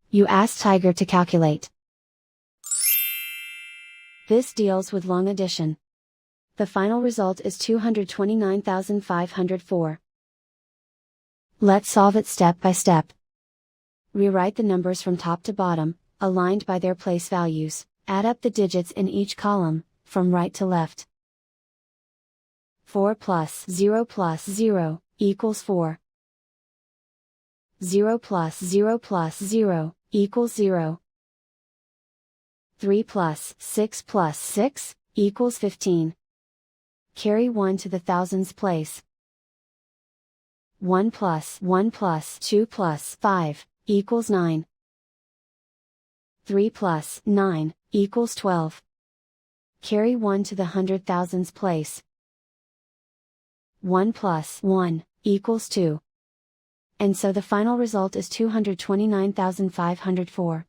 You ask Tiger to calculate. This deals with long addition. The final result is 229,504. Let's solve it step by step. Rewrite the numbers from top to bottom, aligned by their place values. Add up the digits in each column, from right to left. 4 plus 0 equals 4. 0 plus 0 equals 0. 3 plus 6 equals 15. Carry 1 to the thousands place. 1 plus 2 plus 5 equals 9. 3 plus 9 equals 12. Carry 1 to the hundred thousands place. 1 plus 1 equals 2. And so the final result is 229,504.